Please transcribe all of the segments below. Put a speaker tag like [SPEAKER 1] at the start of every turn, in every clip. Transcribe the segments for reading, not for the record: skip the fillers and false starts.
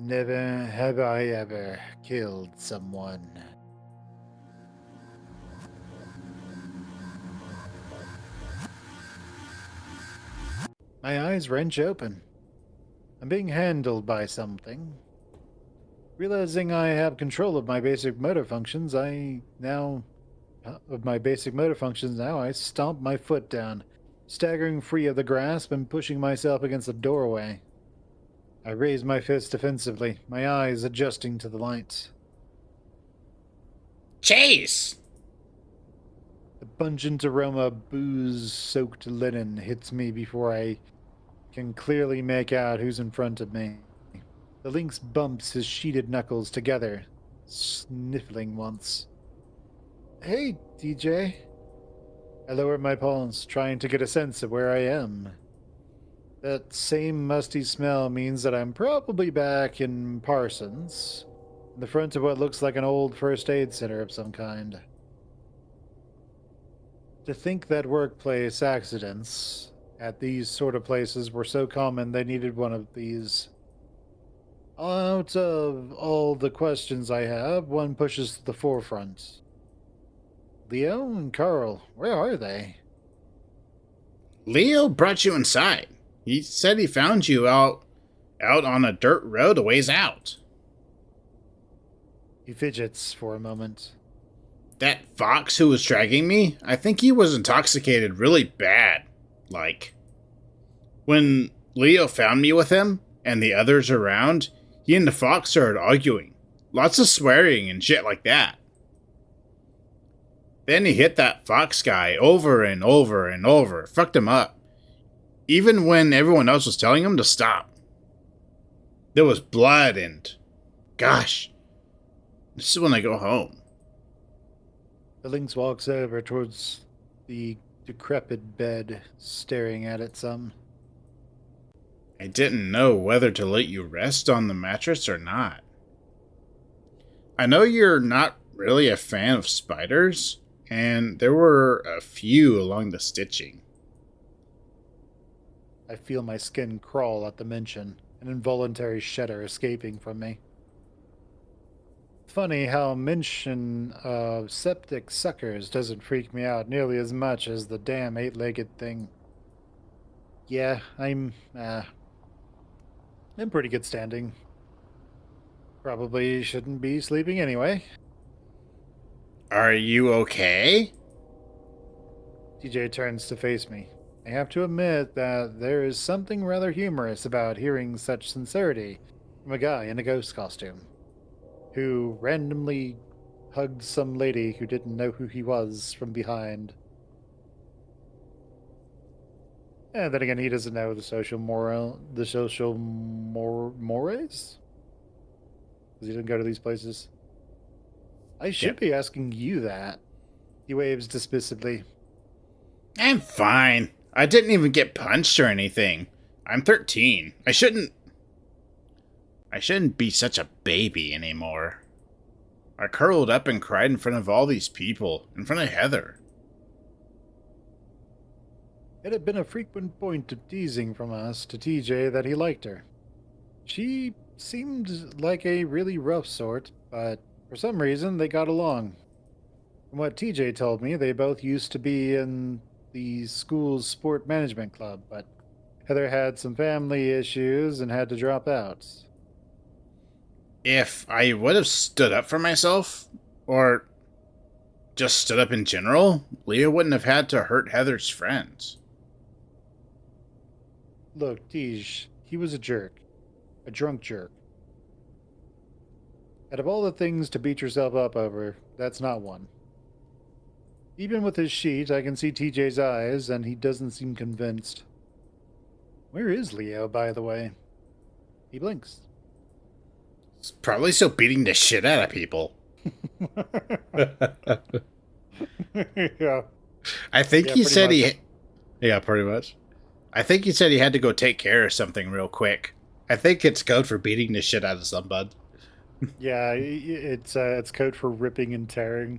[SPEAKER 1] Never have I ever killed someone. My eyes wrench open. I'm being handled by something. Realizing I have control of my basic motor functions, I stomp my foot down, staggering free of the grasp and pushing myself against the doorway. I raise my fist defensively, my eyes adjusting to the light.
[SPEAKER 2] Chase!
[SPEAKER 1] The pungent aroma of booze-soaked linen hits me before I can clearly make out who's in front of me. The lynx bumps his sheeted knuckles together, sniffling once. Hey, DJ. I lower my pulse, trying to get a sense of where I am. That same musty smell means that I'm probably back in Parsons, in the front of what looks like an old first aid center of some kind. To think that workplace accidents at these sort of places were so common they needed one of these. Out of all the questions I have, one pushes to the forefront. Leo and Carl, where are they?
[SPEAKER 2] Leo brought you inside. He said he found you out on a dirt road a ways out.
[SPEAKER 1] He fidgets for a moment.
[SPEAKER 2] That fox who was dragging me, I think he was intoxicated really bad. Like, when Leo found me with him and the others around, he and the fox started arguing. Lots of swearing and shit like that. Then he hit that fox guy over and over and over. Fucked him up. Even when everyone else was telling him to stop. There was blood and... Gosh. This is when I go home.
[SPEAKER 1] The lynx walks over towards the decrepit bed, staring at it some.
[SPEAKER 2] I didn't know whether to let you rest on the mattress or not. I know you're not really a fan of spiders, and there were a few along the stitching.
[SPEAKER 1] I feel my skin crawl at the mention, an involuntary shudder escaping from me. Funny how mention of septic suckers doesn't freak me out nearly as much as the damn eight-legged thing. Yeah, I'm in pretty good standing. Probably shouldn't be sleeping anyway.
[SPEAKER 2] Are you okay?
[SPEAKER 1] TJ turns to face me. I have to admit that there is something rather humorous about hearing such sincerity from a guy in a ghost costume, who randomly hugged some lady who didn't know who he was from behind. And then again, he doesn't know the social mores? Because he didn't go to these places. I should be asking you that. He waves dismissively.
[SPEAKER 2] I'm fine. I didn't even get punched or anything. I'm 13. I shouldn't be such a baby anymore. I curled up and cried in front of all these people, in front of Heather.
[SPEAKER 1] It had been a frequent point of teasing from us to TJ that he liked her. She seemed like a really rough sort, but for some reason they got along. From what TJ told me, they both used to be in the school's sport management club, but Heather had some family issues and had to drop out.
[SPEAKER 2] If I would have stood up for myself, or just stood up in general, Leah wouldn't have had to hurt Heather's friends.
[SPEAKER 1] Look, Tej, he was a jerk. A drunk jerk. Out of all the things to beat yourself up over, that's not one. Even with his sheet, I can see TJ's eyes, and he doesn't seem convinced. Where is Leo, by the way? He blinks.
[SPEAKER 2] He's probably still beating the shit out of people.
[SPEAKER 1] Yeah.
[SPEAKER 2] I think he said
[SPEAKER 1] much.
[SPEAKER 2] Yeah, pretty much. I think he said he had to go take care of something real quick. I think it's code for beating the shit out of somebody.
[SPEAKER 1] Yeah, it's code for ripping and tearing.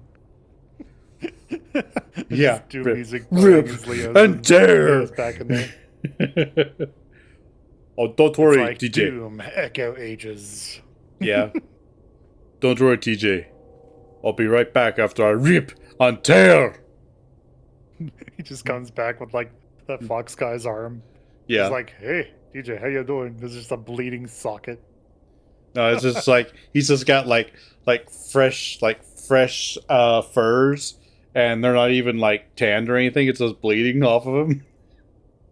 [SPEAKER 2] Yeah,
[SPEAKER 1] Just do
[SPEAKER 2] rip
[SPEAKER 1] music
[SPEAKER 2] and
[SPEAKER 1] Leo's
[SPEAKER 2] tear.
[SPEAKER 1] back in there.
[SPEAKER 3] Oh, don't
[SPEAKER 1] It's
[SPEAKER 3] worry,
[SPEAKER 1] like
[SPEAKER 3] TJ.
[SPEAKER 1] Doom, Echo Ages.
[SPEAKER 3] Yeah. Don't worry, TJ. I'll be right back after I rip and tear.
[SPEAKER 1] He just comes back with like that fox guy's arm. He's
[SPEAKER 3] Yeah.
[SPEAKER 1] like, "Hey, DJ, how you doing?" There's just a bleeding socket.
[SPEAKER 3] No, it's just like he's just got fresh furs, and they're not even like tanned or anything. It's just bleeding off of him.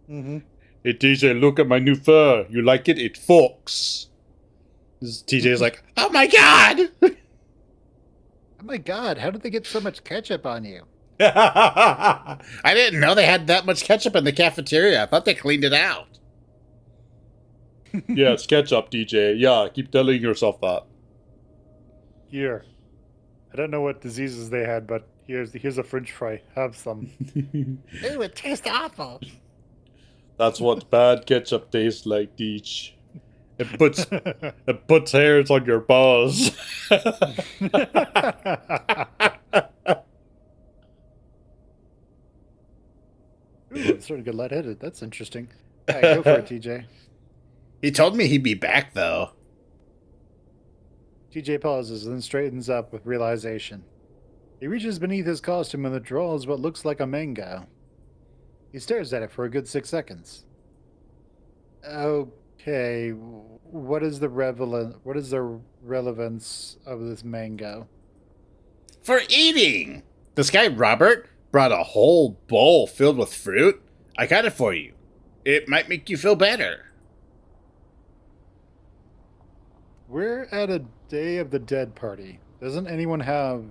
[SPEAKER 1] Mm-hmm.
[SPEAKER 3] Hey TJ, look at my new fur. You like it? It forks. TJ's like, oh my god!
[SPEAKER 1] Oh my god, how did they get so much ketchup on you?
[SPEAKER 2] I didn't know they had that much ketchup in the cafeteria. I thought they cleaned it out.
[SPEAKER 3] Yeah, it's ketchup, DJ. Yeah, keep telling yourself that.
[SPEAKER 1] Here. I don't know what diseases they had, but here's a French fry. Have some. Ooh, it tastes awful.
[SPEAKER 3] That's what bad ketchup tastes like, Deech. It puts hairs on your paws.
[SPEAKER 1] Ooh, I'm starting to get lightheaded. That's interesting. All right, go for it, TJ.
[SPEAKER 2] He told me he'd be back, though.
[SPEAKER 1] TJ pauses, then straightens up with realization. He reaches beneath his costume and draws what looks like a mango. He stares at it for a good 6 seconds. Okay, what is the relevance of this mango?
[SPEAKER 2] For eating! This guy, Robert, brought a whole bowl filled with fruit. I got it for you. It might make you feel better.
[SPEAKER 1] We're at a Day of the Dead party. Doesn't anyone have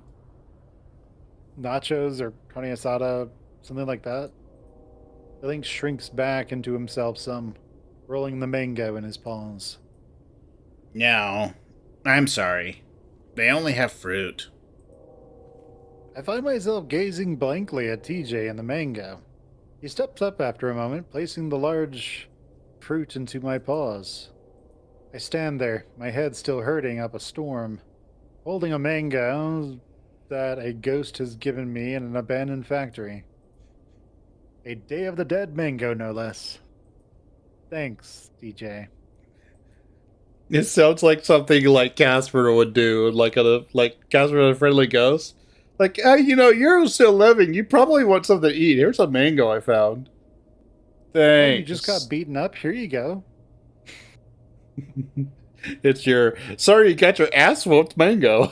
[SPEAKER 1] nachos or carne asada, something like that? The Link shrinks back into himself some, rolling the mango in his paws.
[SPEAKER 2] No, I'm sorry. They only have fruit.
[SPEAKER 1] I find myself gazing blankly at TJ and the mango. He steps up after a moment, placing the large fruit into my paws. I stand there, my head still hurting up a storm, holding a mango that a ghost has given me in an abandoned factory. A Day of the Dead mango, no less. Thanks, DJ.
[SPEAKER 3] It sounds like something like Casper would do, like Casper and a Friendly Ghost. Like, hey, you're still living. You probably want something to eat. Here's a mango I found.
[SPEAKER 1] Oh,
[SPEAKER 3] Thanks.
[SPEAKER 1] you just got beaten up? Here you go.
[SPEAKER 3] It's your sorry you got your ass whooped mango.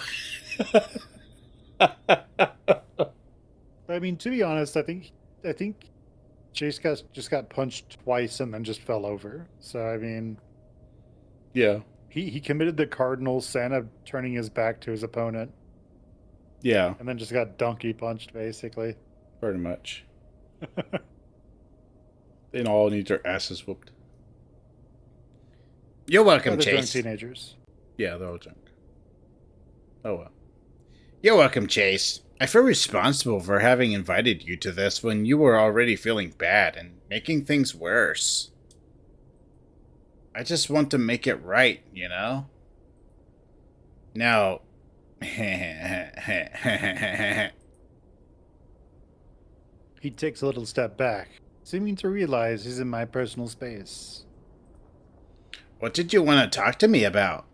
[SPEAKER 1] I mean, to be honest, I think Chase just got punched twice and then just fell over. So I mean,
[SPEAKER 3] Yeah.
[SPEAKER 1] he committed the cardinal sin of turning his back to his opponent
[SPEAKER 3] Yeah,
[SPEAKER 1] and then just got donkey punched basically.
[SPEAKER 3] pretty much. They all need their asses whooped.
[SPEAKER 2] You're welcome,
[SPEAKER 1] Other drunk
[SPEAKER 2] Chase.
[SPEAKER 1] teenagers.
[SPEAKER 3] Yeah, they're all drunk. Oh well.
[SPEAKER 2] You're welcome, Chase. I feel responsible for having invited you to this when you were already feeling bad and making things worse. I just want to make it right, you know? Now...
[SPEAKER 1] He takes a little step back, seeming to realize he's in my personal space.
[SPEAKER 2] What did you want to talk to me about?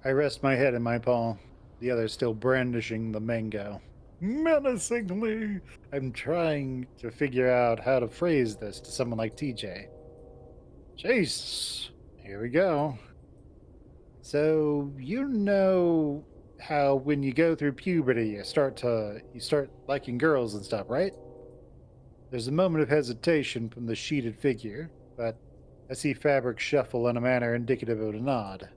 [SPEAKER 1] I rest my head in my paw, the other still brandishing the mango. Menacingly! I'm trying to figure out how to phrase this to someone like TJ. Chase, here we go. So, you know how when you go through puberty, you start liking girls and stuff, right? There's a moment of hesitation from the sheeted figure, but I see fabric shuffle in a manner indicative of a nod.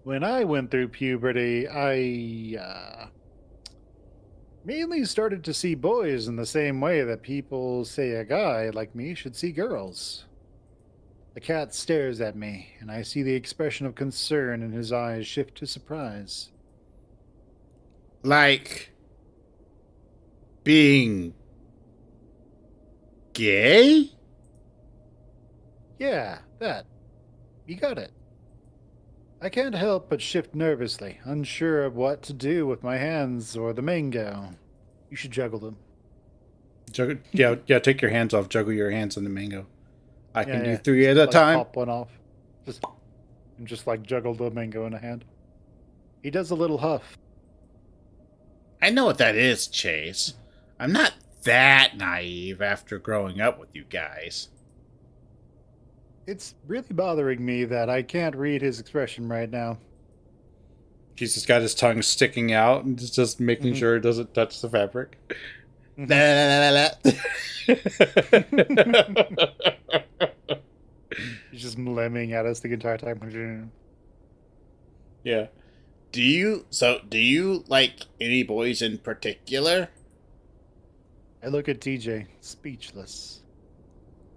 [SPEAKER 1] When I went through puberty, I mainly started to see boys in the same way that people say a guy like me should see girls. The cat stares at me, and I see the expression of concern in his eyes shift to surprise.
[SPEAKER 2] Like... being... gay?
[SPEAKER 1] Yeah, that. You got it. I can't help but shift nervously, unsure of what to do with my hands or the mango. You should juggle them.
[SPEAKER 3] Juggle, yeah, take your hands off. Juggle your hands on the mango.
[SPEAKER 2] I can do
[SPEAKER 1] Yeah.
[SPEAKER 2] 3 at a
[SPEAKER 1] Like
[SPEAKER 2] time.
[SPEAKER 1] pop one off. Just like juggle the mango in a hand. He does a little huff.
[SPEAKER 2] I know what that is, Chase. I'm not that naive after growing up with you guys.
[SPEAKER 1] It's really bothering me that I can't read his expression right now.
[SPEAKER 3] He's just got his tongue sticking out and just making sure it doesn't touch the fabric.
[SPEAKER 1] He's just lemming at us the entire time.
[SPEAKER 3] Yeah.
[SPEAKER 2] Do you like any boys in particular?
[SPEAKER 1] I look at TJ, speechless.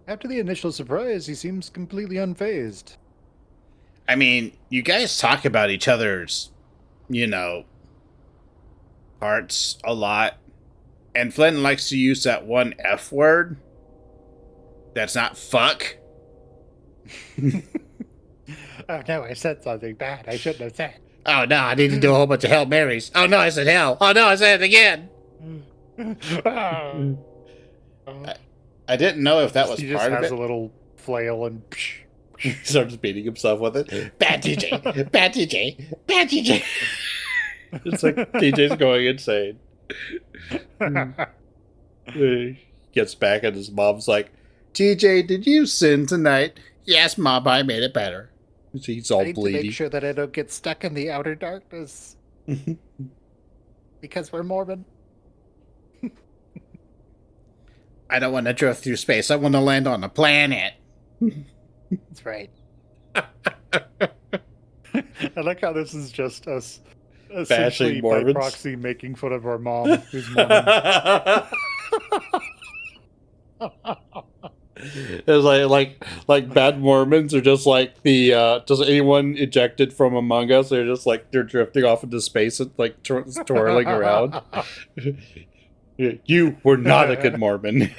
[SPEAKER 1] After the initial surprise, he seems completely unfazed.
[SPEAKER 2] I mean, you guys talk about each other's, parts a lot. And Flynn likes to use that one F word. That's not fuck.
[SPEAKER 1] Oh no, I said something bad I shouldn't have said.
[SPEAKER 2] Oh no, I need to do a whole bunch of Hail Marys. Oh no, I said hell. Oh no, I said it again. I didn't know if that was
[SPEAKER 1] He just
[SPEAKER 2] part of
[SPEAKER 1] has
[SPEAKER 2] it.
[SPEAKER 1] a little flail and
[SPEAKER 3] He starts beating himself with it.
[SPEAKER 2] Bad TJ, bad TJ, bad TJ.
[SPEAKER 3] It's like TJ's going insane. He gets back and his mom's like, TJ, did you sin tonight?
[SPEAKER 2] Yes, Mom, I made it better.
[SPEAKER 3] He's all
[SPEAKER 1] I need to
[SPEAKER 3] bleeding.
[SPEAKER 1] make sure that I don't get stuck in the outer darkness. Because we're Mormon.
[SPEAKER 2] I don't want to drift through space. I want to land on a planet.
[SPEAKER 1] That's right. I like how this is just us essentially by
[SPEAKER 3] Mormons.
[SPEAKER 1] proxy making fun of our mom, who's Mormon.
[SPEAKER 3] It's like bad Mormons are just like the just anyone ejected from Among Us. They're just like they're drifting off into space and like twirling around. You were not a good Mormon.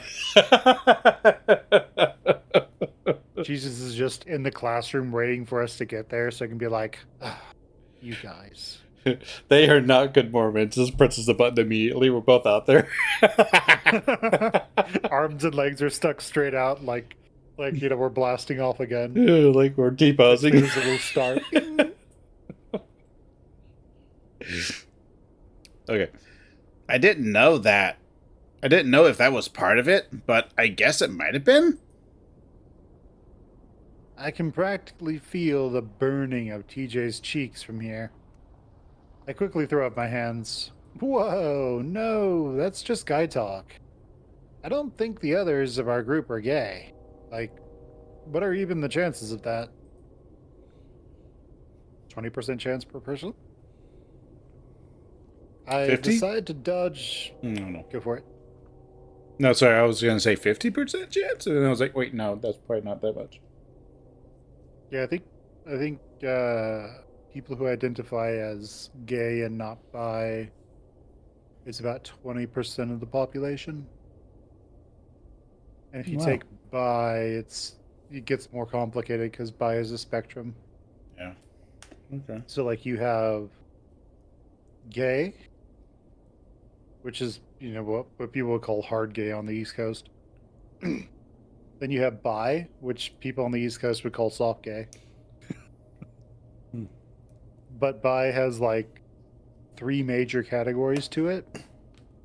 [SPEAKER 1] Jesus is just in the classroom waiting for us to get there so I can be like, you guys.
[SPEAKER 3] They are not good Mormons. Just presses the button immediately. We're both out there.
[SPEAKER 1] Arms and legs are stuck straight out like we're blasting off again.
[SPEAKER 3] Like we're T-posing.
[SPEAKER 1] There's a little star.
[SPEAKER 2] Okay. I didn't know that. I didn't know if that was part of it, but I guess it might have been.
[SPEAKER 1] I can practically feel the burning of TJ's cheeks from here. I quickly throw up my hands. Whoa, no, that's just guy talk. I don't think the others of our group are gay. Like, what are even the chances of that? 20% chance per person? I
[SPEAKER 3] 50?
[SPEAKER 1] decide to dodge.
[SPEAKER 3] No.
[SPEAKER 1] Go for it.
[SPEAKER 3] No, sorry. I was going to say 50% chance. And then I was like, wait, no, that's probably not that much.
[SPEAKER 1] Yeah, I think people who identify as gay and not bi is about 20% of the population. And if you
[SPEAKER 3] Wow.
[SPEAKER 1] take bi, it gets more complicated because bi is a spectrum.
[SPEAKER 3] Yeah. Okay.
[SPEAKER 1] So like you have gay, which is what people would call hard gay on the East Coast. Then you have bi, which people on the East Coast would call soft gay. But bi has like 3 major categories to it.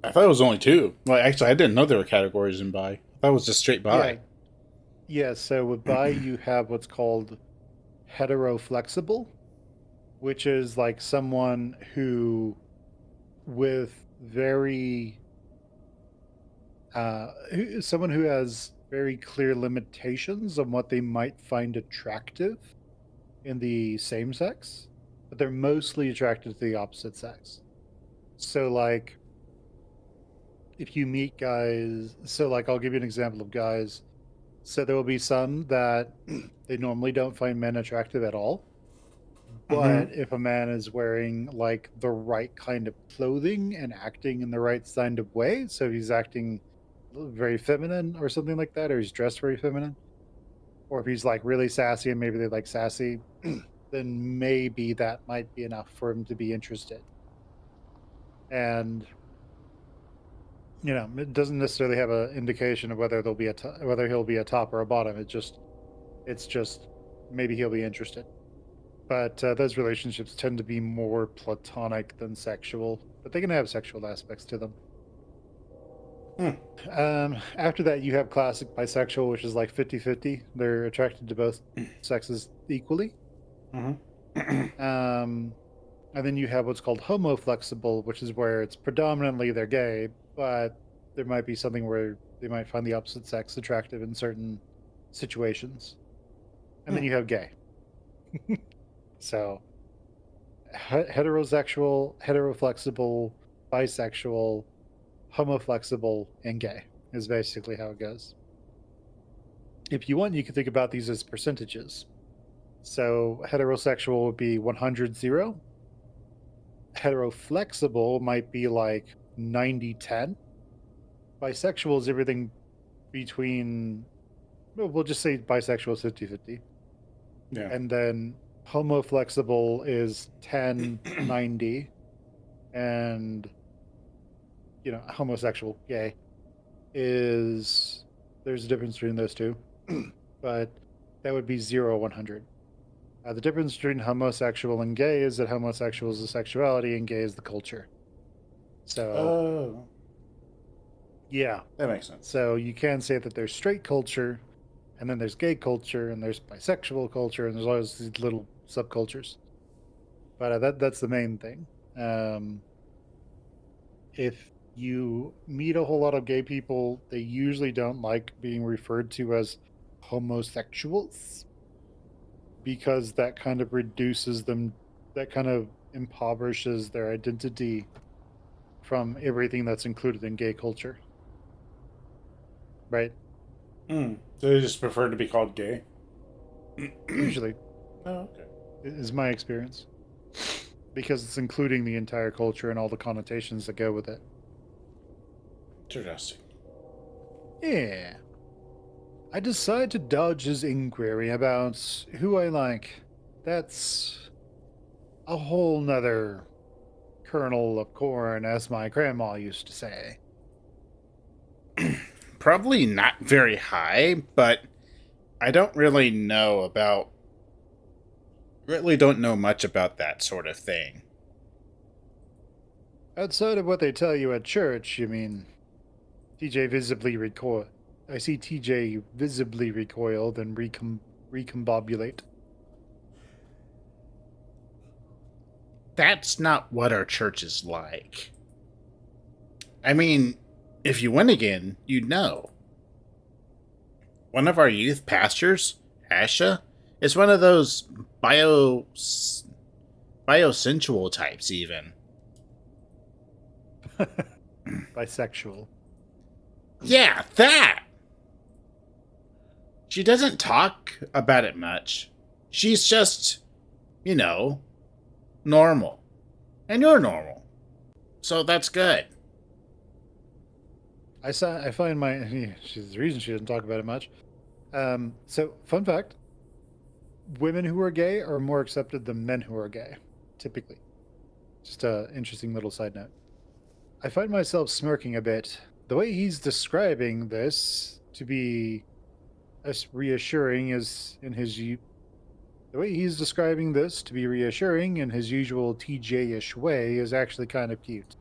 [SPEAKER 3] I thought it was only 2. Well, actually, I didn't know there were categories in bi. That was just straight bi.
[SPEAKER 1] Yeah, so with bi, you have what's called heteroflexible, which is like someone who with very someone who has very clear limitations on what they might find attractive in the same sex, but they're mostly attracted to the opposite sex. So like if you meet guys, so like I'll give you an example of guys. So there will be some that they normally don't find men attractive at all. But if a man is wearing like the right kind of clothing and acting in the right kind of way, so he's acting very feminine or something like that, or he's dressed very feminine, or if he's like really sassy and maybe they like sassy, then maybe that might be enough for him to be interested. And It doesn't necessarily have an indication of whether whether he'll be a top or a bottom. It's just maybe he'll be interested. But those relationships tend to be more platonic than sexual, but they can have sexual aspects to them. After that, you have classic bisexual, which is like 50-50. They're attracted to both sexes equally. And then you have what's called homoflexible, which is where it's predominantly they're gay, but there might be something where they might find the opposite sex attractive in certain situations. And then you have gay. So heterosexual, heteroflexible, bisexual, homoflexible, and gay is basically how it goes. If you want, you can think about these as percentages. So heterosexual would be 100-0. Heteroflexible might be like 90-10. Bisexual is everything between, well, we'll just say bisexual is 50-50.
[SPEAKER 3] Yeah.
[SPEAKER 1] And then homoflexible is 10-90. And, homosexual, gay, there's a difference between those two. But that would be 0-100. The difference between homosexual and gay is that homosexual is the sexuality and gay is the culture. So, yeah.
[SPEAKER 3] That makes sense.
[SPEAKER 1] So you can say that there's straight culture, and then there's gay culture, and there's bisexual culture, and there's always these little subcultures. But that's the main thing. If you meet a whole lot of gay people, they usually don't like being referred to as homosexuals, because that kind of reduces them, that kind of impoverishes their identity from everything that's included in gay culture. Right?
[SPEAKER 3] So they just prefer to be called gay?
[SPEAKER 1] Usually.
[SPEAKER 3] Oh, okay.
[SPEAKER 1] Is my experience. Because it's including the entire culture and all the connotations that go with it.
[SPEAKER 3] Interesting.
[SPEAKER 1] Yeah. I decide to dodge his inquiry about who I like. That's a whole nother kernel of corn, as my grandma used to say.
[SPEAKER 2] Probably not very high, but I don't really don't know much about that sort of thing.
[SPEAKER 1] Outside of what they tell you at church, you mean? TJ visibly recoil. I see TJ visibly recoil, then recombobulate.
[SPEAKER 2] That's not what our church is like. I mean, if you went again, you'd know. One of our youth pastors, Asha, is one of those biosensual types, even.
[SPEAKER 1] Bisexual.
[SPEAKER 2] Yeah, that! She doesn't talk about it much. She's just, normal. And you're normal. So that's good.
[SPEAKER 1] I find she's the reason she doesn't talk about it much. So, fun fact. Women who are gay are more accepted than men who are gay, typically. Just an interesting little side note. I find myself smirking a bit. The way he's describing this to be as reassuring as in his the way he's describing this to be reassuring in his usual TJ-ish way is actually kind of cute.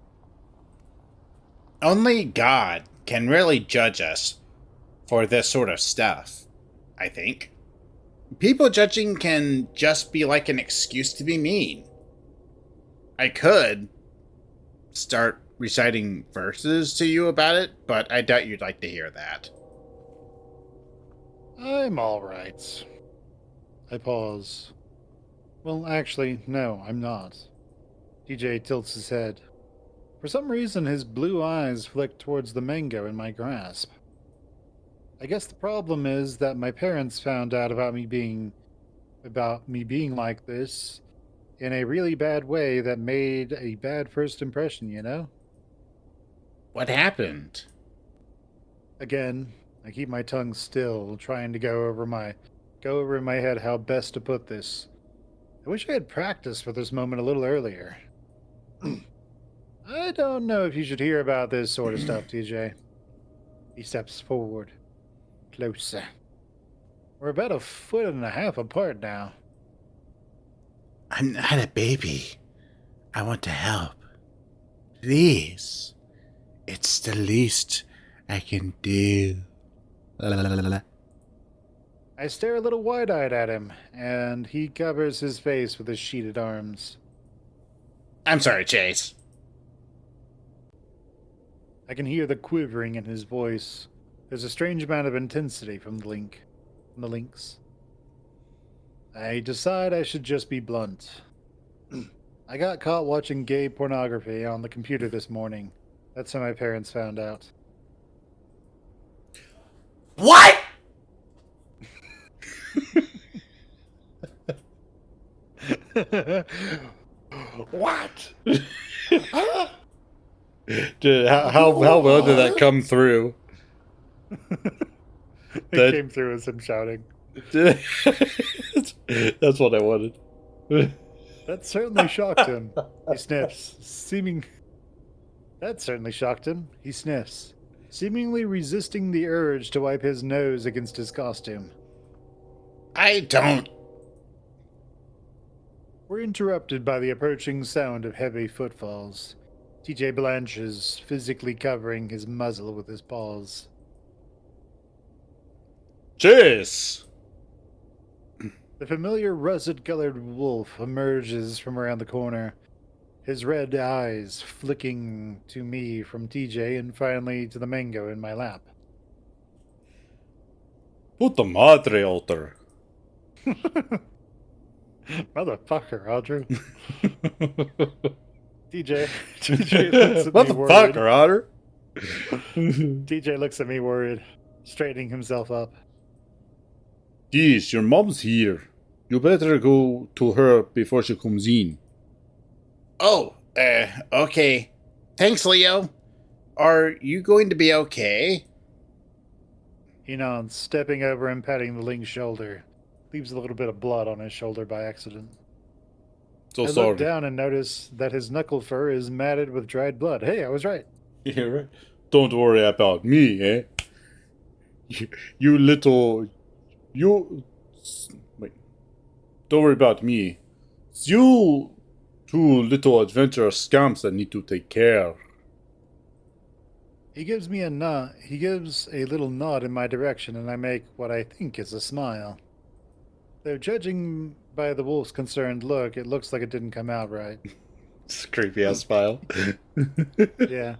[SPEAKER 2] Only God can really judge us for this sort of stuff, I think. People judging can just be like an excuse to be mean. I could start reciting verses to you about it, but I doubt you'd like to hear that.
[SPEAKER 1] I'm all right. I pause. Well, actually, no, I'm not. TJ tilts his head. For some reason, his blue eyes flick towards the mango in my grasp. I guess the problem is that my parents found out about me being like this in a really bad way that made a bad first impression, you know?
[SPEAKER 2] What happened?
[SPEAKER 1] Again, I keep my tongue still, trying to go over in my head how best to put this. I wish I had practiced for this moment a little earlier. I don't know if you should hear about this sort of stuff, TJ. He steps forward. Closer. We're about 1.5 feet apart now.
[SPEAKER 2] I'm not a baby. I want to help. Please. It's the least I can do. La, la, la, la, la.
[SPEAKER 1] I stare a little wide-eyed at him, and he covers his face with his sheeted arms.
[SPEAKER 2] I'm sorry, Chase.
[SPEAKER 1] I can hear the quivering in his voice. There's a strange amount of intensity from the links. I decide I should just be blunt. I got caught watching gay pornography on the computer this morning. That's how my parents found out.
[SPEAKER 2] What?
[SPEAKER 1] What?
[SPEAKER 3] Dude, how well did that come through?
[SPEAKER 1] It came through as him shouting.
[SPEAKER 3] That's what I wanted.
[SPEAKER 1] That certainly shocked him. He sniffs, That certainly shocked him. He sniffs, seemingly resisting the urge to wipe his nose against his costume.
[SPEAKER 2] I don't.
[SPEAKER 1] We're interrupted by the approaching sound of heavy footfalls. TJ blanches, physically covering his muzzle with his paws.
[SPEAKER 3] Chase!
[SPEAKER 1] The familiar russet-colored wolf emerges from around the corner, his red eyes flicking to me from TJ and finally to the mango in my lap.
[SPEAKER 3] Puta madre, Otter.
[SPEAKER 1] Motherfucker, Audrey. TJ looks at
[SPEAKER 3] What
[SPEAKER 1] me
[SPEAKER 3] the
[SPEAKER 1] worried.
[SPEAKER 3] fuck, Otter?
[SPEAKER 1] TJ looks at me worried, straightening himself up.
[SPEAKER 3] Geez, your mom's here. You better go to her before she comes in.
[SPEAKER 2] Oh, okay. Thanks, Leo. Are you going to be okay?
[SPEAKER 1] He nods, stepping over and patting the link's shoulder. Leaves a little bit of blood on his shoulder by accident.
[SPEAKER 3] So
[SPEAKER 1] I
[SPEAKER 3] sorry.
[SPEAKER 1] look down and notice that his knuckle fur is matted with dried blood. Hey, I was right.
[SPEAKER 3] Yeah, right. Don't worry about me, eh? You little... Wait. Don't worry about me. It's you two little adventurous scamps that need to take care.
[SPEAKER 1] He gives me a nod. He gives a little nod in my direction, and I make what I think is a smile. Though judging by the wolf's concerned look, it looks like it didn't come out right.
[SPEAKER 3] It's a creepy ass smile.
[SPEAKER 1] Yeah.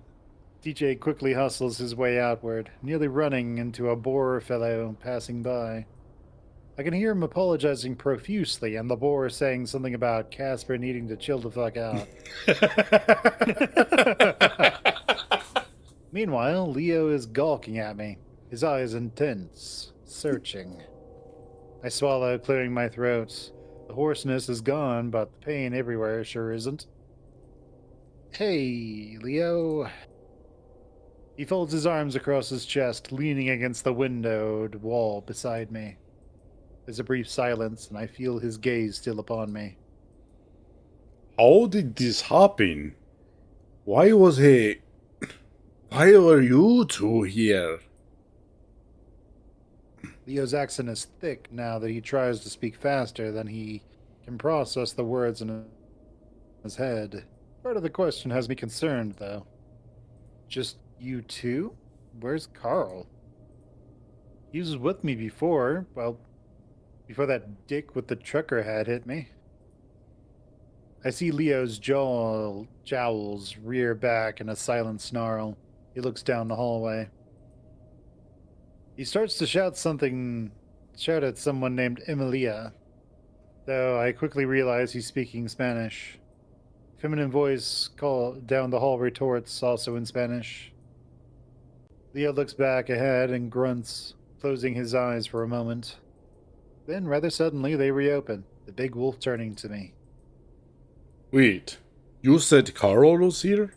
[SPEAKER 1] DJ quickly hustles his way outward, nearly running into a boar fellow passing by. I can hear him apologizing profusely, and the boar saying something about Casper needing to chill the fuck out. Meanwhile, Leo is gawking at me, his eyes intense, searching. I swallow, clearing my throat. The hoarseness is gone, but the pain everywhere sure isn't. Hey, Leo. He folds his arms across his chest, leaning against the windowed wall beside me. There's a brief silence, and I feel his gaze still upon me.
[SPEAKER 3] How did this happen? Why were you two here?
[SPEAKER 1] Leo's accent is thick now that he tries to speak faster than he can process the words in his head. Part of the question has me concerned, though. Just you two? Where's Carl? He was with me before, well, before that dick with the trucker hat hit me. I see Leo's jowls rear back in a silent snarl. He looks down the hallway. He starts to shout at someone named Emilia, though I quickly realize he's speaking Spanish. Feminine voice down the hall retorts, also in Spanish. Leo looks back ahead and grunts, closing his eyes for a moment. Then, rather suddenly, they reopen, the big wolf turning to me.
[SPEAKER 3] Wait, you said Carl was here?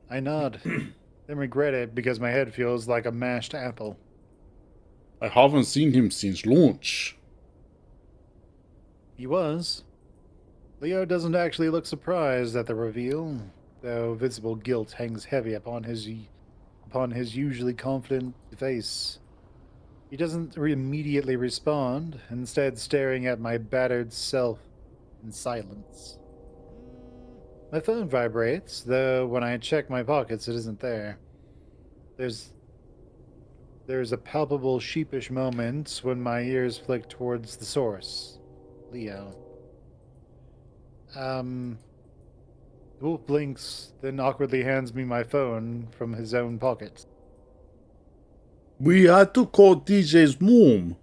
[SPEAKER 1] I nod, then regret it because my head feels like a mashed apple.
[SPEAKER 3] I haven't seen him since lunch.
[SPEAKER 1] He was. Leo doesn't actually look surprised at the reveal, though visible guilt hangs heavy upon his usually confident face. He doesn't immediately respond, instead staring at my battered self in silence. My phone vibrates, though when I check my pockets it isn't there. There's there's a palpable sheepish moment when my ears flick towards the source. Leo. Um Wolf blinks, then awkwardly hands me my phone from his own pocket.
[SPEAKER 3] We had to call TJ's mom.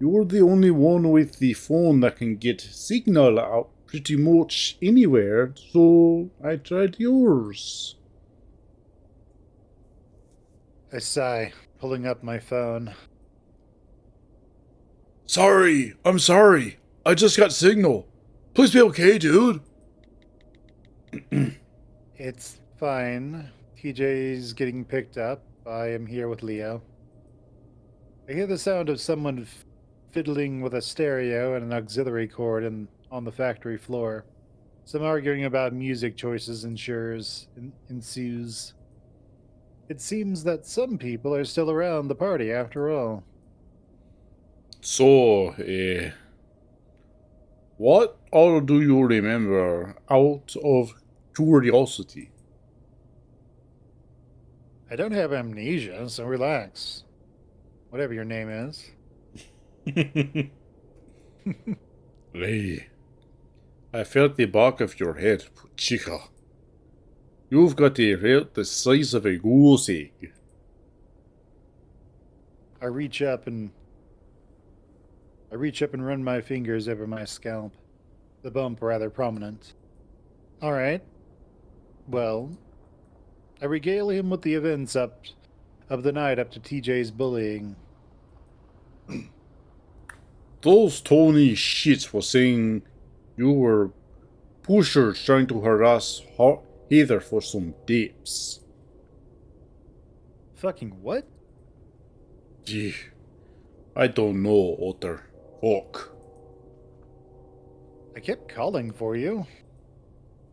[SPEAKER 3] You're the only one with the phone that can get signal out pretty much anywhere, so I tried yours.
[SPEAKER 1] I sigh, pulling up my phone.
[SPEAKER 3] Sorry, I'm sorry. I just got signal. Please be okay, dude.
[SPEAKER 1] It's fine. TJ's getting picked up. I am here with Leo. I hear the sound of someone fiddling with a stereo and an auxiliary cord on the factory floor. Some arguing about music choices ensues. It seems that some people are still around the party after all.
[SPEAKER 3] So, what all do you remember out of curiosity?
[SPEAKER 1] I don't have amnesia, so relax. Whatever your name is.
[SPEAKER 3] Lee, I felt the back of your head, chica. You've got a head the size of a goose egg.
[SPEAKER 1] I reach up and run my fingers over my scalp. The bump rather prominent. All right. Well, I regale him with the events of the night up to TJ's bullying.
[SPEAKER 3] Those Tony shits were saying you were pushers trying to harass Heather for some dips.
[SPEAKER 1] Fucking what?
[SPEAKER 3] Gee, I don't know, Otter. Fuck.
[SPEAKER 1] I kept calling for you.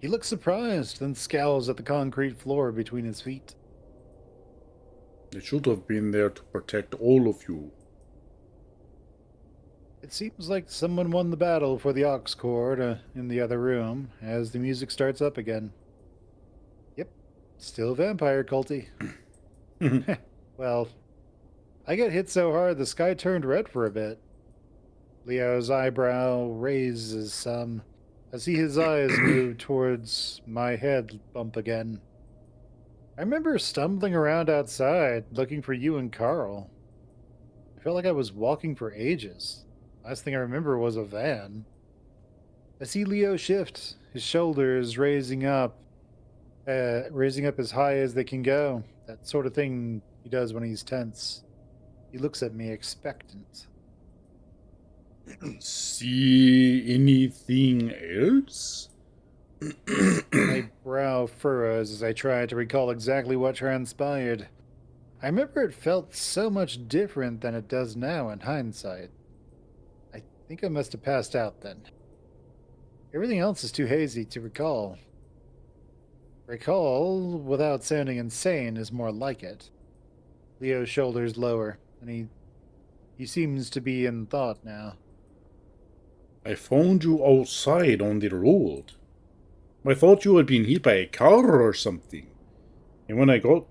[SPEAKER 1] He looks surprised, then scowls at the concrete floor between his feet.
[SPEAKER 3] I should have been there to protect all of you.
[SPEAKER 1] It seems like someone won the battle for the aux cord in the other room as the music starts up again. Yep, still vampire culty. Well, I get hit so hard the sky turned red for a bit. Leo's eyebrow raises some. I see his eyes move towards my head bump again. I remember stumbling around outside looking for you and Carl. I felt like I was walking for ages. Last thing I remember was a van. I see Leo shift, his shoulders raising up as high as they can go. That sort of thing he does when he's tense. He looks at me expectant.
[SPEAKER 3] See anything else?
[SPEAKER 1] My brow furrows as I try to recall exactly what transpired. I remember it felt so much different than it does now in hindsight. I think I must have passed out then. Everything else is too hazy to recall. Recall, without sounding insane, is more like it. Leo's shoulders lower, and he seems to be in thought now.
[SPEAKER 3] I found you outside on the road. I thought you had been hit by a car or something. And when I got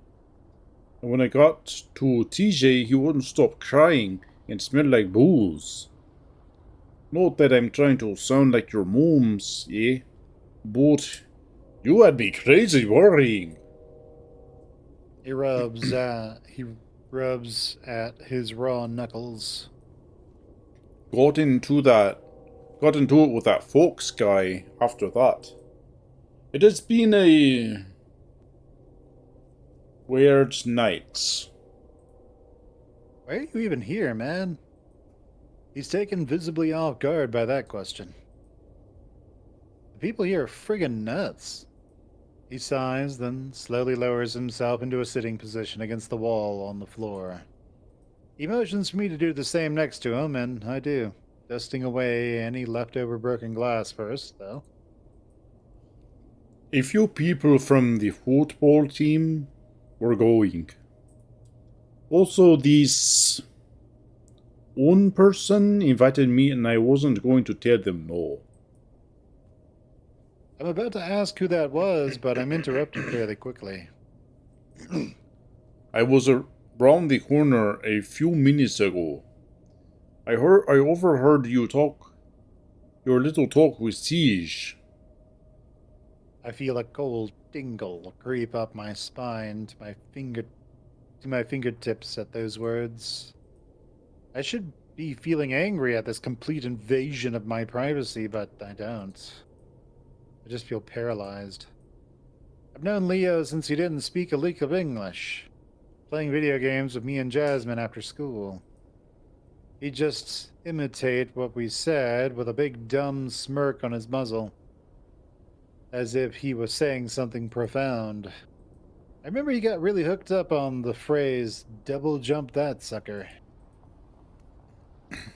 [SPEAKER 3] to TJ, he wouldn't stop crying and smelled like booze. Not that I'm trying to sound like your moms, eh? But you had me crazy worrying.
[SPEAKER 1] He rubs at his raw knuckles.
[SPEAKER 3] Got into it with that Fox guy after that. It has been a weird night.
[SPEAKER 1] Why are you even here, man? He's taken visibly off guard by that question. The people here are friggin' nuts. He sighs, then slowly lowers himself into a sitting position against the wall on the floor. He motions for me to do the same next to him, and I do, dusting away any leftover broken glass first, though.
[SPEAKER 3] A few people from the football team were going. Also, this one person invited me and I wasn't going to tell them no.
[SPEAKER 1] I'm about to ask who that was, but I'm interrupted fairly quickly.
[SPEAKER 3] I was around the corner a few minutes ago. I overheard your little talk with Siege.
[SPEAKER 1] I feel a cold tingle creep up my spine to my fingertips at those words. I should be feeling angry at this complete invasion of my privacy, but I don't. I just feel paralyzed. I've known Leo since he didn't speak a lick of English, playing video games with me and Jasmine after school. He'd just imitate what we said with a big dumb smirk on his muzzle, as if he was saying something profound. I remember he got really hooked up on the phrase, double jump that sucker.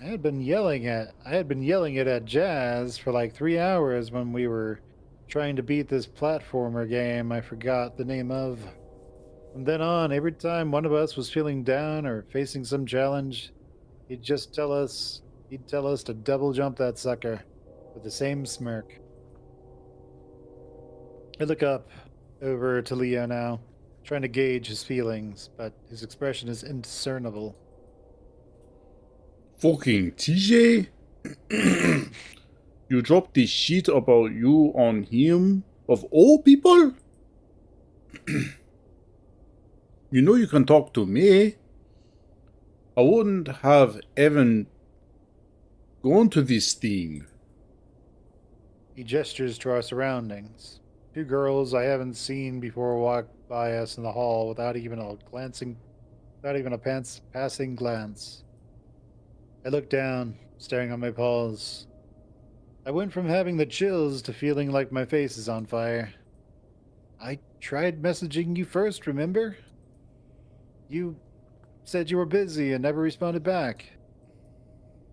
[SPEAKER 1] I had been yelling it at Jazz for like 3 hours when we were trying to beat this platformer game I forgot the name of. From then on, every time one of us was feeling down or facing some challenge, he'd tell us to double jump that sucker with the same smirk. I look up over to Leo now, trying to gauge his feelings, but his expression is indiscernible.
[SPEAKER 3] Fucking TJ? You dropped the shit about you on him? Of all people? You know you can talk to me. I wouldn't have even gone to this thing.
[SPEAKER 1] He gestures to our surroundings. Two girls I haven't seen before walk by us in the hall without even a passing glance. I look down, staring at my paws. I went from having the chills to feeling like my face is on fire. I tried messaging you first, remember? You said you were busy and never responded back.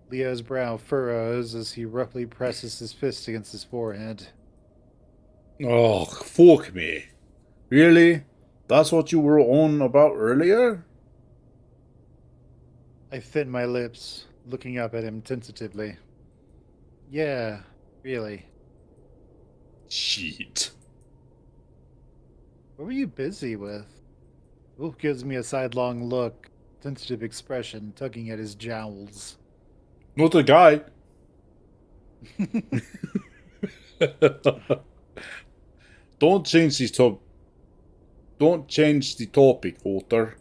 [SPEAKER 1] Leo's brow furrows as he roughly presses his fist against his forehead.
[SPEAKER 3] Oh, fuck me. Really? That's what you were on about earlier?
[SPEAKER 1] I thin my lips, looking up at him tentatively. Yeah, really.
[SPEAKER 3] Shit.
[SPEAKER 1] What were you busy with? Wolf gives me a sidelong look, tentative expression, tugging at his jowls.
[SPEAKER 3] Not a guy. Don't change the Don't change the topic, Otter.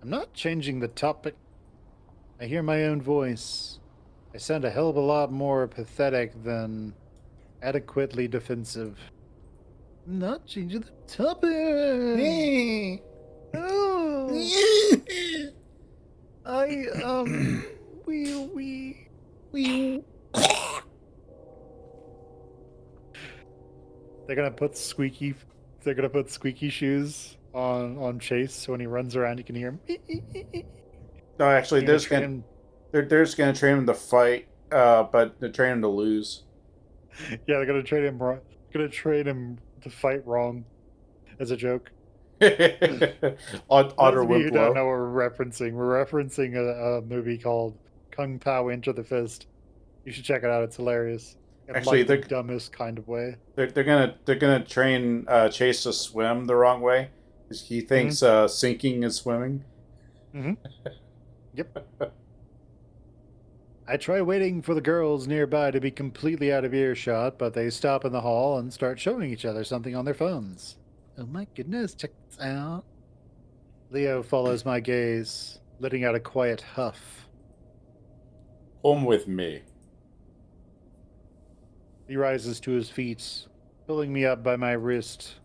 [SPEAKER 1] I'm not changing the topic. I hear my own voice. I sound a hell of a lot more pathetic than adequately defensive. I'm not changing the topic. Oh, I we. They're gonna put squeaky. They're gonna put squeaky shoes on Chase, so when he runs around, you can hear him.
[SPEAKER 3] No, actually,
[SPEAKER 1] You're gonna
[SPEAKER 3] they're just gonna train him to fight, but they're training him to lose.
[SPEAKER 1] Yeah, they're gonna train him. Gonna train him to fight wrong, as a joke.
[SPEAKER 3] Otter
[SPEAKER 1] Those of you who don't
[SPEAKER 3] Wimplo.
[SPEAKER 1] know what we're referencing, a movie called Kung Pao Enter the Fist. You should check it out. It's hilarious. In
[SPEAKER 3] Actually,
[SPEAKER 1] like the dumbest kind of way.
[SPEAKER 3] they're gonna train Chase to swim the wrong way. 'Cause he thinks sinking is swimming.
[SPEAKER 1] Mm-hmm. Yep. I try waiting for the girls nearby to be completely out of earshot, but they stop in the hall and start showing each other something on their phones. Oh my goodness, check this out. Leo follows my gaze, letting out a quiet huff.
[SPEAKER 3] Come with me.
[SPEAKER 1] He rises to his feet, pulling me up by my wrist.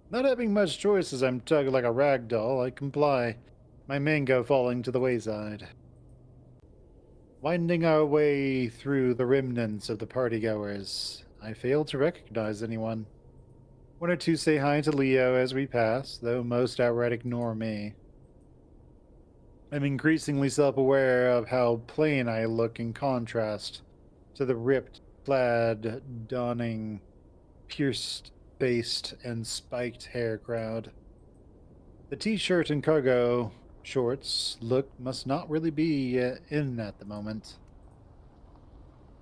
[SPEAKER 1] Not having much choice as I'm tugged like a rag doll, I comply, my mango falling to the wayside. Winding our way through the remnants of the partygoers, I fail to recognize anyone. One or two say hi to Leo as we pass, though most outright ignore me. I'm increasingly self-aware of how plain I look in contrast to the ripped, clad, donning pierced-faced and spiked hair crowd. The t-shirt and cargo shorts look must not really be in at the moment.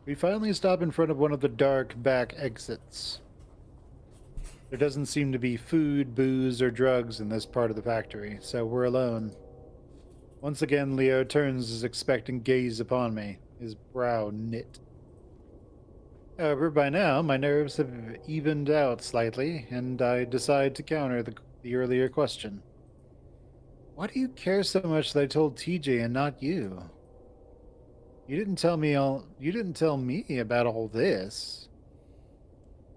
[SPEAKER 1] We finally stop in front of one of the dark back exits. There doesn't seem to be food, booze, or drugs in this part of the factory, so we're alone. Once again, Leo turns his expectant gaze upon me, his brow knit. However, by now, my nerves have evened out slightly, and I decide to counter the earlier question. Why do you care so much that I told TJ and not you? You didn't tell me about all this.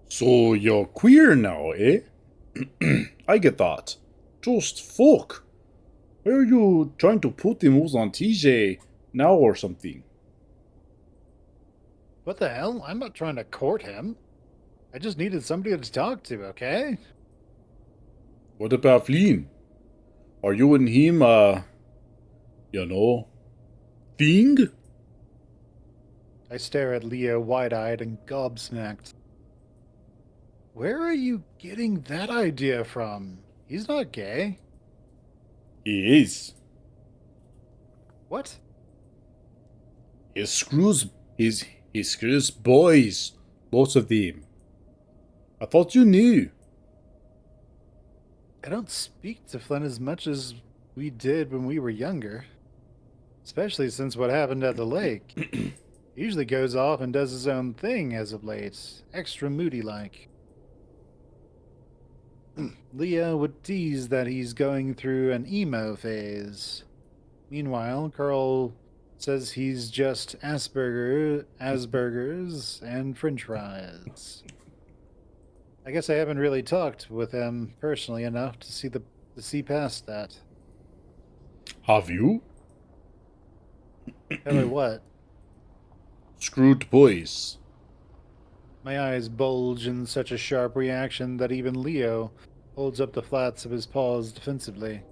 [SPEAKER 3] So you're queer now, eh? I get that. Just fuck. Why are you trying to put the moves on TJ now or something?
[SPEAKER 1] What the hell? I'm not trying to court him. I just needed somebody to talk to, okay?
[SPEAKER 3] What about Flynn? Are you and him, thing?
[SPEAKER 1] I stare at Leo wide-eyed and gobsmacked. Where are you getting that idea from? He's not gay.
[SPEAKER 3] He is.
[SPEAKER 1] What?
[SPEAKER 3] He screws boys. Lots of them. I thought you knew.
[SPEAKER 1] I don't speak to Flynn as much as we did when we were younger. Especially since what happened at the lake. He usually goes off and does his own thing as of late. Extra moody-like. Leah would tease that he's going through an emo phase. Meanwhile, Carl says he's just Asperger's and french fries. I guess I haven't really talked with him personally enough to see past that.
[SPEAKER 3] Have you?
[SPEAKER 1] Tell me what?
[SPEAKER 3] Screwed boys.
[SPEAKER 1] My eyes bulge in such a sharp reaction that even Leo holds up the flats of his paws defensively.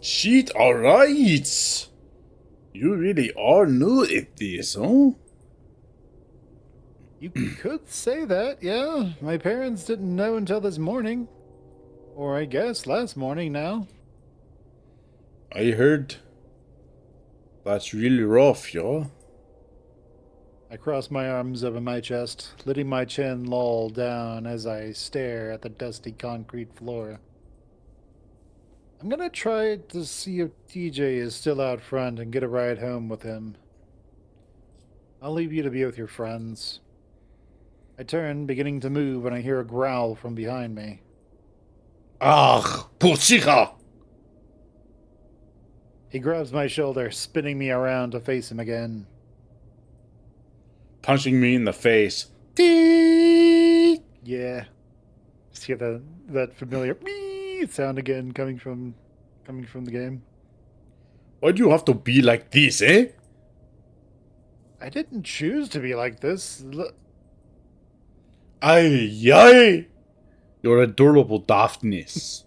[SPEAKER 3] Shit, alright. You really are new at this, huh?
[SPEAKER 1] You could say that, yeah. My parents didn't know until this morning. Or I guess last morning now.
[SPEAKER 3] I heard. That's really rough, yeah?
[SPEAKER 1] I cross my arms over my chest, letting my chin loll down as I stare at the dusty concrete floor. I'm gonna try to see if TJ is still out front and get a ride home with him. I'll leave you to be with your friends. I turn, beginning to move, when I hear a growl from behind me.
[SPEAKER 3] Ach, puchicha!
[SPEAKER 1] He grabs my shoulder, spinning me around to face him again.
[SPEAKER 3] Punching me in the face. Dee!
[SPEAKER 1] Yeah. Just hear that familiar sound again coming from the game.
[SPEAKER 3] Why do you have to be like this, eh?
[SPEAKER 1] I didn't choose to be like this.
[SPEAKER 3] Ay, ay! Your adorable daftness.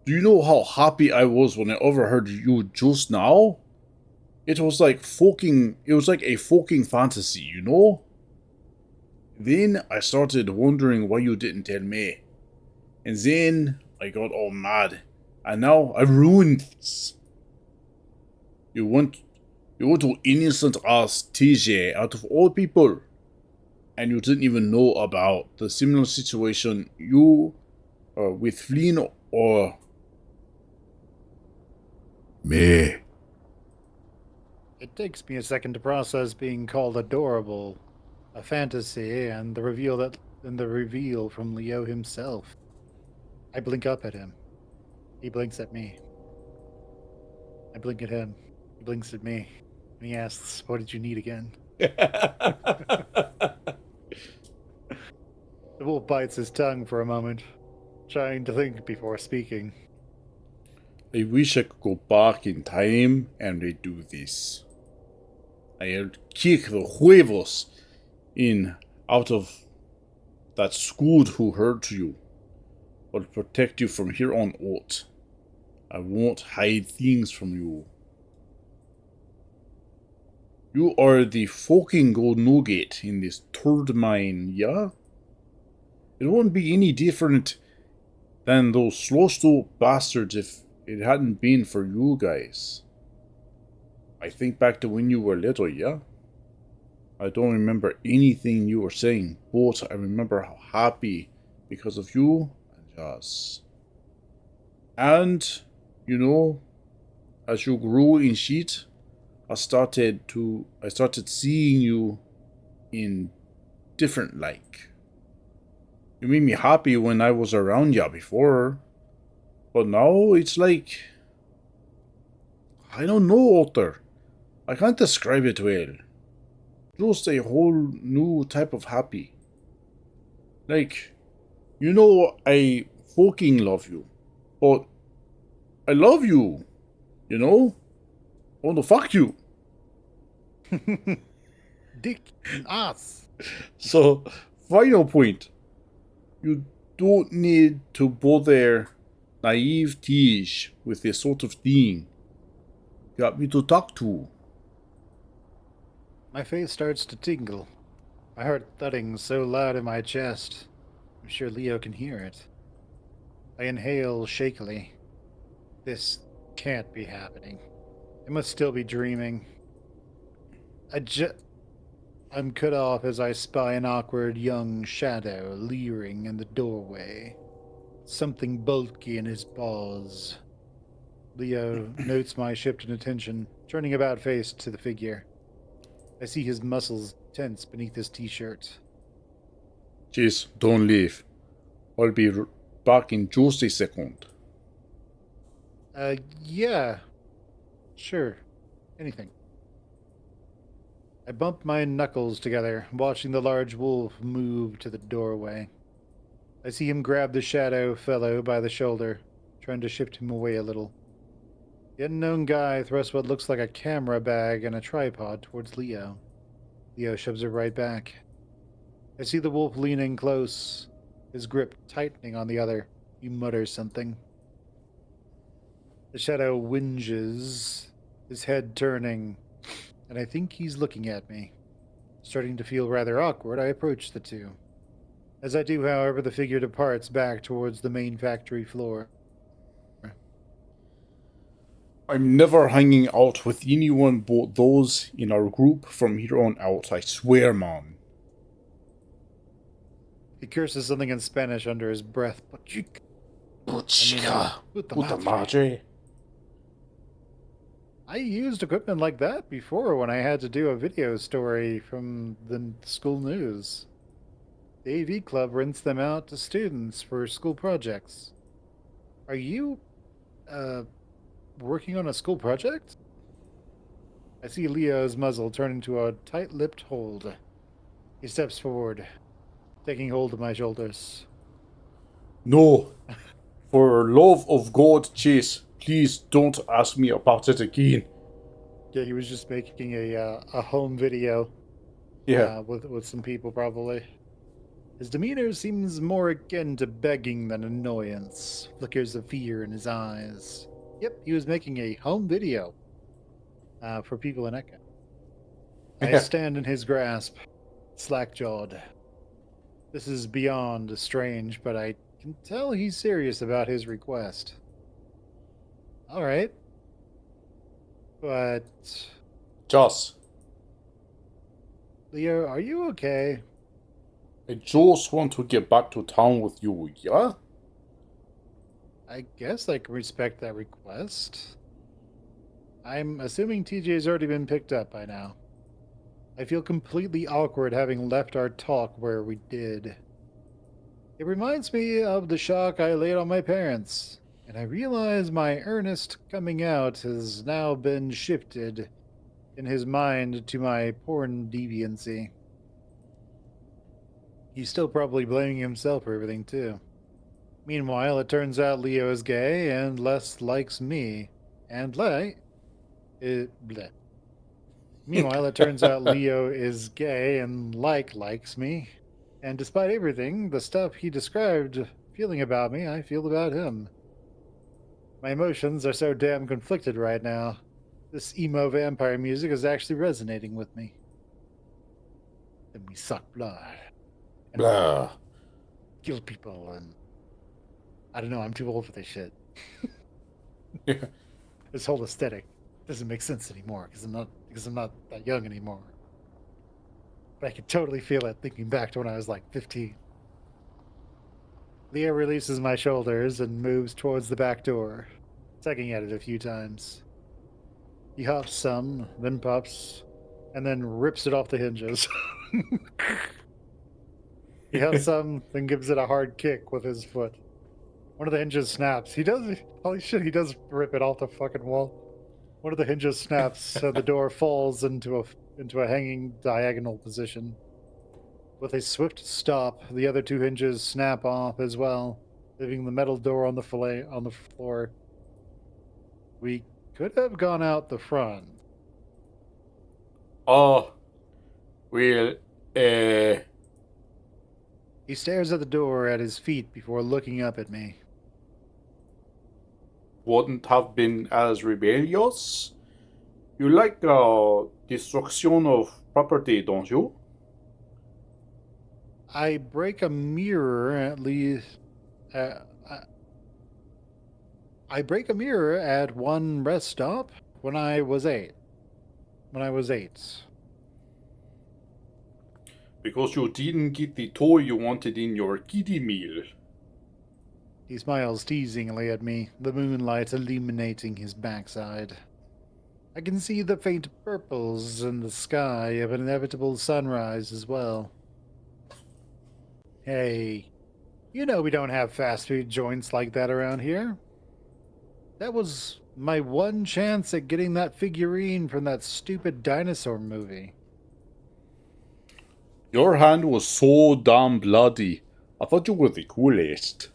[SPEAKER 3] Do you know how happy I was when I overheard you just now? It was like a fucking fantasy, you know? Then I started wondering why you didn't tell me. And then I got all mad. And now I've ruined this. You want to innocent ass TJ out of all people. And you didn't even know about the similar situation you with Flynn or me.
[SPEAKER 1] It takes me a second to process being called adorable, a fantasy, and the reveal from Leo himself. I blink up at him. He blinks at me. I blink at him. He blinks at me. And he asks, "What did you need again?" The wolf bites his tongue for a moment, trying to think before speaking.
[SPEAKER 3] I wish I could go back in time and redo this. I'll kick the huevos out of that scoot who hurt you. I'll protect you from here on out. I won't hide things from you. You are the fucking gold nugget in this turd mine, yeah? It wouldn't be any different than those slow bastards if it hadn't been for you guys. I think back to when you were little, yeah? I don't remember anything you were saying, but I remember how happy because of you and us. And, you know, as you grew in sheet, I started seeing you in different like. You made me happy when I was around ya before, but now it's like I don't know, Otter. I can't describe it well. Just a whole new type of happy. Like, you know, I fucking love you, but I love you. You know, I want to fuck you.
[SPEAKER 1] Dick and ass.
[SPEAKER 3] So, final point. You don't need to bother naive Tish with this sort of thing. Got me to talk to.
[SPEAKER 1] My face starts to tingle. My heart thudding so loud in my chest. I'm sure Leo can hear it. I inhale shakily. This can't be happening. I must still be dreaming. I'm cut off as I spy an awkward young shadow leering in the doorway. Something bulky in his paws. Leo notes my shift in attention, turning about face to the figure. I see his muscles tense beneath his t-shirt.
[SPEAKER 3] Jeez, don't leave. I'll be back in just a second.
[SPEAKER 1] Yeah. Sure. Anything. I bump my knuckles together, watching the large wolf move to the doorway. I see him grab the shadow fellow by the shoulder, trying to shift him away a little. The unknown guy thrusts what looks like a camera bag and a tripod towards Leo. Leo shoves it right back. I see the wolf leaning close, his grip tightening on the other. He mutters something. The shadow whinges, his head turning, and I think he's looking at me. Starting to feel rather awkward, I approach the two. As I do, however, the figure departs back towards the main factory floor.
[SPEAKER 3] I'm never hanging out with anyone but those in our group from here on out, I swear, man.
[SPEAKER 1] He curses something in Spanish under his breath.
[SPEAKER 3] Puta
[SPEAKER 1] Puta
[SPEAKER 3] madre.
[SPEAKER 1] I used equipment like that before when I had to do a video story from the school news. The AV club rents them out to students for school projects. Are you, working on a school project? I see Leo's muzzle turn into a tight-lipped hold. He steps forward, taking hold of my shoulders.
[SPEAKER 3] No. For love of God, Chase, please don't ask me about it again.
[SPEAKER 1] Yeah, he was just making a home video.
[SPEAKER 3] Yeah.
[SPEAKER 1] With some people probably. His demeanor seems more akin to begging than annoyance. Flickers of fear in his eyes. Yep, he was making a home video for people in Echo. I stand in his grasp, slack-jawed. This is beyond strange, but I can tell he's serious about his request. All right. But
[SPEAKER 3] Just.
[SPEAKER 1] Leo, are you okay?
[SPEAKER 3] I just want to get back to town with you, yeah?
[SPEAKER 1] I guess I can respect that request. I'm assuming TJ's already been picked up by now. I feel completely awkward having left our talk where we did. It reminds me of the shock I laid on my parents, and I realize my earnest coming out has now been shifted in his mind to my porn deviancy. He's still probably blaming himself for everything, too. Meanwhile, it turns out Leo is gay and less likes me. And bleh. Meanwhile, it turns out Leo is gay and likes me. And despite everything, the stuff he described feeling about me, I feel about him. My emotions are so damn conflicted right now. This emo vampire music is actually resonating with me. Then we suck blood and
[SPEAKER 3] Blah.
[SPEAKER 1] kill people, and I don't know. I'm too old for this shit.
[SPEAKER 3] Yeah.
[SPEAKER 1] This whole aesthetic doesn't make sense anymore because I'm not that young anymore. But I can totally feel it thinking back to when I was like 15. Leo releases my shoulders and moves towards the back door, tugging at it a few times. He huffs some, then puffs, and then rips it off the hinges. He huffs some, then gives it a hard kick with his foot. One of the hinges snaps. Holy shit, he does rip it off the fucking wall. One of the hinges snaps, so the door falls into a hanging diagonal position. With a swift stop, the other two hinges snap off as well, leaving the metal door on the floor. We could have gone out the front.
[SPEAKER 3] Oh, well,
[SPEAKER 1] He stares at the door at his feet before looking up at me.
[SPEAKER 3] wouldn't have been as rebellious. You like destruction of property, don't you?
[SPEAKER 1] I break a mirror at least. I break a mirror at one rest stop when I was 8. When I was 8.
[SPEAKER 3] Because you didn't get the toy you wanted in your kiddie meal.
[SPEAKER 1] He smiles teasingly at me, the moonlight illuminating his backside. I can see the faint purples in the sky of an inevitable sunrise as well. Hey, you know we don't have fast food joints like that around here. That was my one chance at getting that figurine from that stupid dinosaur movie.
[SPEAKER 3] Your hand was so damn bloody. I thought you were the coolest.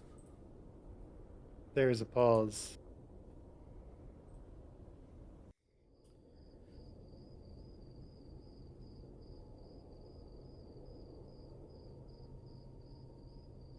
[SPEAKER 1] There's a pause.